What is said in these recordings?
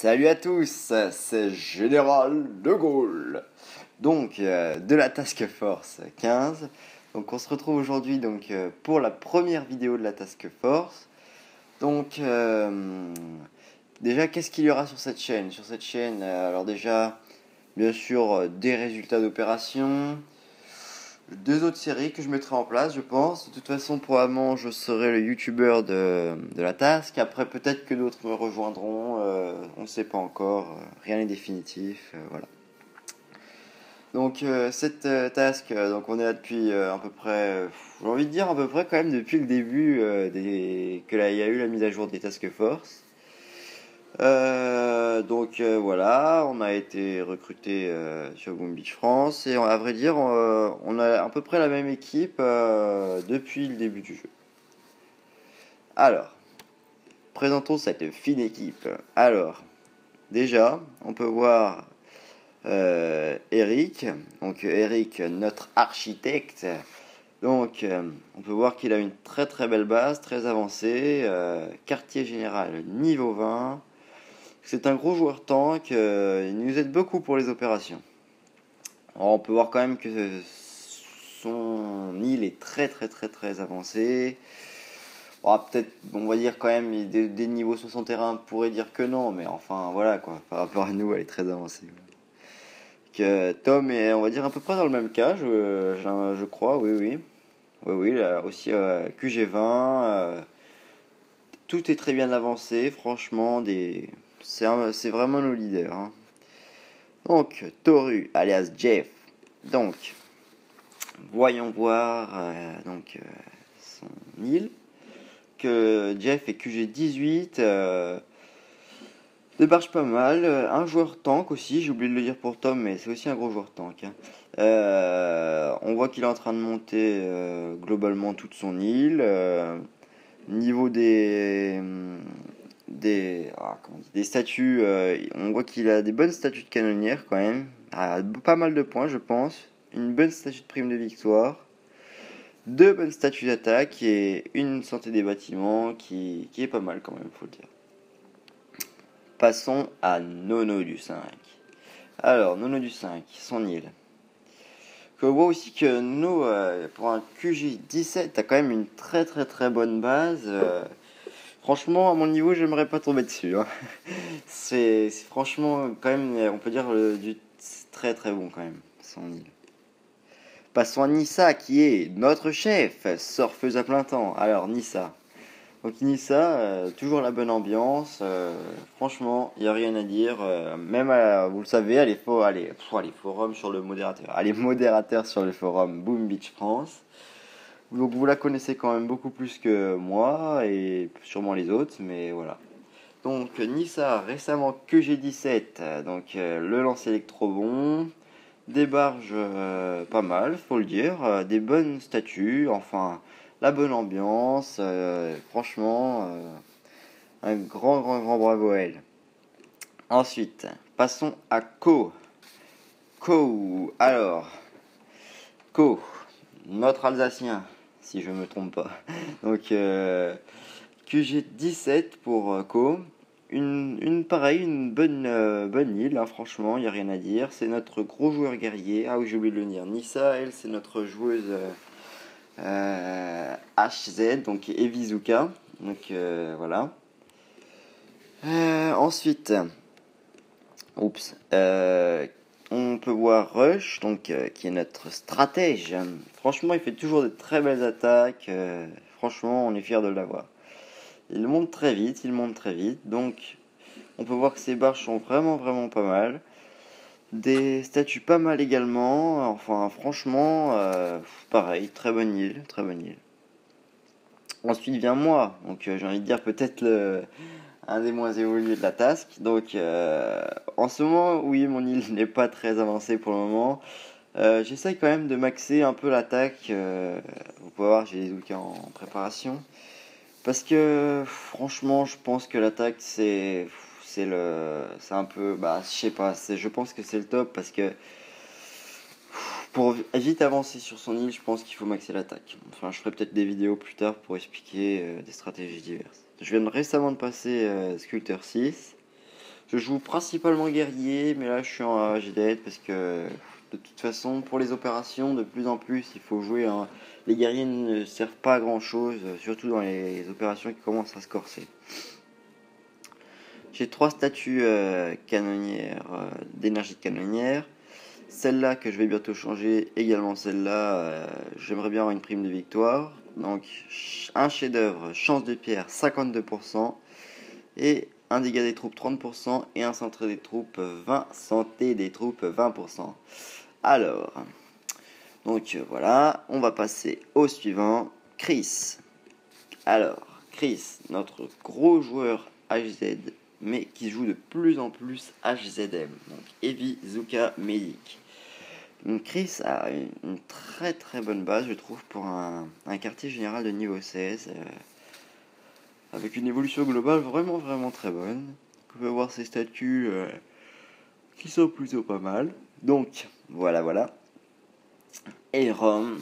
Salut à tous, c'est Général de Gaulle. Donc de la Task Force 15. Donc on se retrouve aujourd'hui pour la première vidéo de la Task Force. Donc déjà qu'est-ce qu'il y aura sur cette chaîne? Sur cette chaîne, alors déjà bien sûr des résultats d'opération, deux autres séries que je mettrai en place, je pense. De toute façon, probablement, je serai le youtubeur de la task. Après, peut-être que d'autres me rejoindront. On ne sait pas encore. Rien n'est définitif. Voilà. Donc, cette task, donc on est là depuis à peu près, j'ai envie de dire à peu près quand même depuis le début il y a eu la mise à jour des task force. Voilà, on a été recruté sur Boom Beach France et à vrai dire, on a à peu près la même équipe depuis le début du jeu. Alors, présentons cette fine équipe. Alors, déjà, on peut voir Eric, donc Eric, notre architecte. Donc, on peut voir qu'il a une très très belle base, très avancée, quartier général niveau 20. C'est un gros joueur tank, il nous aide beaucoup pour les opérations. Alors, on peut voir quand même que son île est très très très très avancée. Peut-être, on va dire quand même, des niveaux 61, on pourrait dire que non, mais enfin voilà quoi, par rapport à nous, elle est très avancée. Que Tom est, on va dire, à peu près dans le même cas, je crois, oui, oui. Oui, oui, là aussi QG20, tout est très bien avancé, franchement, c'est vraiment nos leaders. Hein. Donc, Toru, alias Jeff. Donc, voyons voir son île. Que Jeff est QG18, débarche pas mal. Un joueur tank aussi, j'ai oublié de le dire pour Tom, mais c'est aussi un gros joueur tank. Hein. On voit qu'il est en train de monter globalement toute son île. Niveau des statuts, on voit qu'il a des bonnes statuts de canonnière quand même. Pas mal de points, je pense. Une bonne statue de prime de victoire. Deux bonnes statues d'attaque et une santé des bâtiments qui est pas mal quand même, faut le dire. Passons à Nono du 5. Alors, Nono du 5, son île. Je vois aussi que Nono, pour un QG17, a quand même une très très très bonne base. Franchement, à mon niveau, j'aimerais pas tomber dessus. Hein. C'est franchement, quand même, on peut dire du très très bon quand même, son île. Passons à Nissa, qui est notre chef, surfeuse à plein temps. Alors, Nissa. Donc, Nissa, toujours la bonne ambiance. Franchement, il n'y a rien à dire. Vous le savez, elle est forums sur le modérateur. Elle est modérateur sur le forum Boom Beach France. Donc vous la connaissez quand même beaucoup plus que moi et sûrement les autres, mais voilà. Donc Nissa, récemment que j'ai 17, le lance électrobon, des barges pas mal, faut le dire, des bonnes statues, enfin la bonne ambiance, franchement, un grand bravo à elle. Ensuite, passons à Ko. Alors, Ko, notre Alsacien, si je me trompe pas. Donc, QG17 pour Ko. Une bonne île, hein, franchement, il n'y a rien à dire. C'est notre gros joueur guerrier. Ah oui, j'ai oublié de le dire. Nissa, elle, c'est notre joueuse HZ, donc Evizuka. Donc, voilà. Ensuite, on peut voir Rush, qui est notre stratège. Franchement, il fait toujours de très belles attaques. Franchement, on est fiers de l'avoir. Il monte très vite. Donc, on peut voir que ses barges sont vraiment pas mal. Des statues pas mal également. Enfin, franchement, pareil, très bonne île. Ensuite vient moi. Donc, j'ai envie de dire peut-être un des moins évolués de la task. Donc, en ce moment, oui, mon île n'est pas très avancée pour le moment. J'essaye quand même de maxer un peu l'attaque. Vous pouvez voir, j'ai les outils en préparation. Parce que, franchement, je pense que l'attaque, c'est un peu, je sais pas, je pense que c'est le top parce que pour vite avancer sur son île, je pense qu'il faut maxer l'attaque. Enfin, je ferai peut-être des vidéos plus tard pour expliquer des stratégies diverses. Je viens récemment de passer Sculptor 6. Je joue principalement guerrier, mais là je suis en HDD parce que de toute façon, pour les opérations, de plus en plus, il faut jouer en... Les guerriers ne servent pas à grand chose, surtout dans les opérations qui commencent à se corser. J'ai 3 statues canonnières, d'énergie de canonnière. Celle-là que je vais bientôt changer, également celle-là, j'aimerais bien avoir une prime de victoire. Donc un chef-d'œuvre, chance de pierre 52%, et un dégât des troupes 30%, et un santé des troupes 20, santé des troupes 20%. Alors, donc voilà, on va passer au suivant, Chris. Alors, Chris, notre gros joueur HZ, mais qui joue de plus en plus HZM, donc Heavy Zuka Medic. Donc Chris a une très très bonne base, je trouve, pour un quartier général de niveau 16, avec une évolution globale vraiment vraiment très bonne. Vous pouvez voir ses statuts qui sont plutôt pas mal. Donc voilà. Et Rome.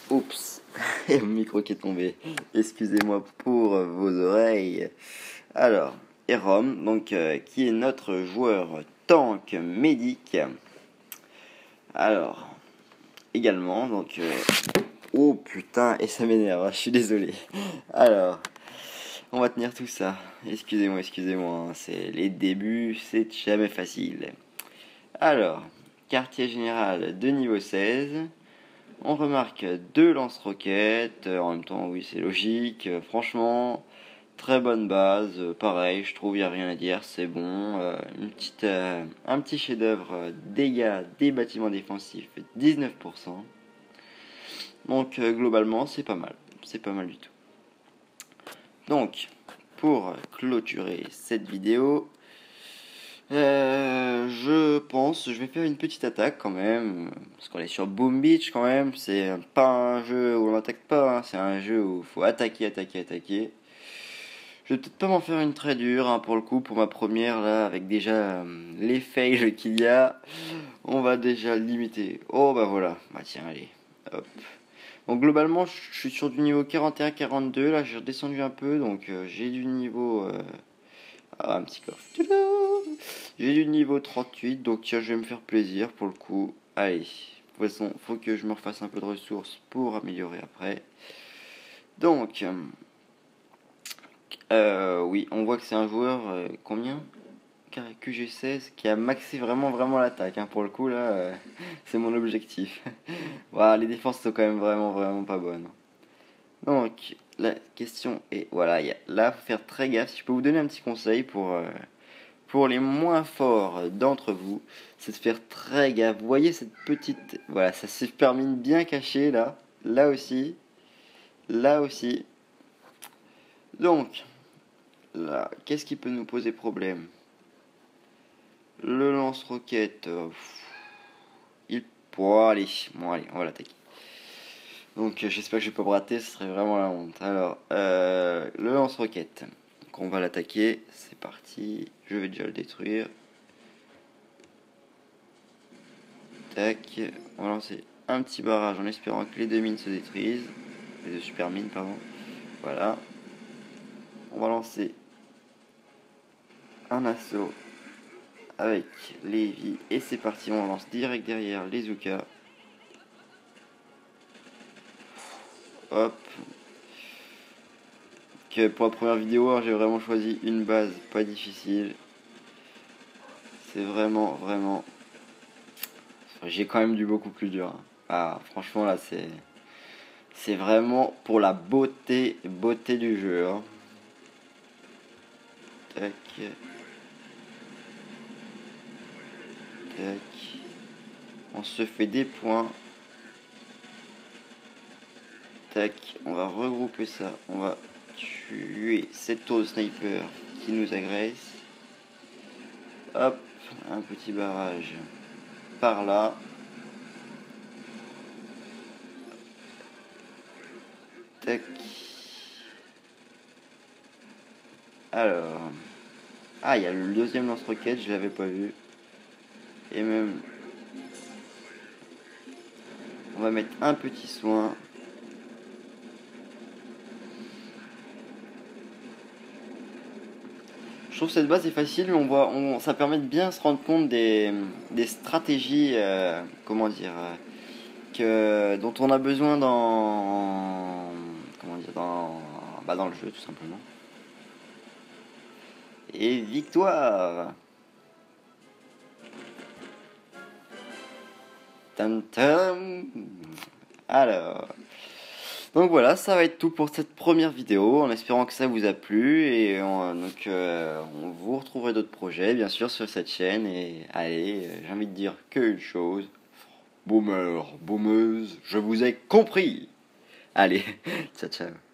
Oups, et mon micro qui est tombé. Excusez-moi pour vos oreilles. Alors, Erom, donc qui est notre joueur tank médic. Alors, également, donc oh putain, et ça m'énerve, hein, je suis désolé. Alors, on va tenir tout ça. Excusez-moi, hein, c'est les débuts, c'est jamais facile. Alors, quartier général de niveau 16. On remarque 2 lance-roquettes, en même temps oui c'est logique, franchement très bonne base, pareil je trouve il n'y a rien à dire, c'est bon, un petit chef-d'œuvre, dégâts des bâtiments défensifs 19%, donc globalement c'est pas mal du tout. Donc pour clôturer cette vidéo, je vais faire une petite attaque quand même, parce qu'on est sur Boom Beach quand même, c'est pas un jeu où on n'attaque pas, hein, c'est un jeu où il faut attaquer. Je vais peut-être pas m'en faire une très dure, hein, pour le coup, pour ma première là, avec déjà les fails qu'il y a, on va déjà limiter. Oh bah voilà, bah tiens allez, hop. Donc globalement je suis sur du niveau 41-42, là j'ai redescendu un peu, donc j'ai du niveau... un petit coffre. J'ai du niveau 38, donc tiens, je vais me faire plaisir pour le coup. Allez, de toute façon, faut que je me refasse un peu de ressources pour améliorer après. Donc, oui, on voit que c'est un joueur, combien QG16, qui a maxé vraiment l'attaque. Hein, pour le coup, là, c'est mon objectif. Voilà, les défenses sont quand même vraiment pas bonnes. Donc, la question est, voilà, là, faut faire très gaffe. Si je peux vous donner un petit conseil pour les moins forts d'entre vous, c'est de faire très gaffe. Vous voyez cette petite... Voilà, ça se termine bien caché là. Là aussi. Donc, là, qu'est-ce qui peut nous poser problème? Le lance-roquette. Allez, bon allez, on va l'attaquer. Donc j'espère que je vais pas me rater, ce serait vraiment la honte. Alors, le lance-roquette. Donc on va l'attaquer, c'est parti. Je vais déjà le détruire. Tac, on va lancer un petit barrage en espérant que les 2 mines se détruisent. Les 2 super mines, pardon. Voilà. On va lancer un assaut avec les Heavy. Et c'est parti, on lance direct derrière les Zuka. Hop. Que pour la première vidéo, hein, j'ai vraiment choisi une base pas difficile. C'est vraiment... J'ai quand même du beaucoup plus dur. Hein. Ah, franchement, là, c'est vraiment pour la beauté du jeu. Hein. Tac. Tac. On se fait des points. Tac. On va regrouper ça. On va tuer cette tour de sniper qui nous agresse. Hop. Un petit barrage par là. Tac. Alors. Ah, il y a le deuxième lance-roquette, je l'avais pas vu. Et même... On va mettre un petit soin. Je trouve cette base est facile, mais ça permet de bien se rendre compte des stratégies, comment dire, dont on a besoin comment dire, dans le jeu tout simplement. Et victoire! Tam tam. Alors, donc voilà, ça va être tout pour cette première vidéo, en espérant que ça vous a plu, et on vous retrouverait d'autres projets, bien sûr, sur cette chaîne, et allez, j'ai envie de dire qu'une chose, boomer, boomeuse, je vous ai compris. Allez, ciao ciao.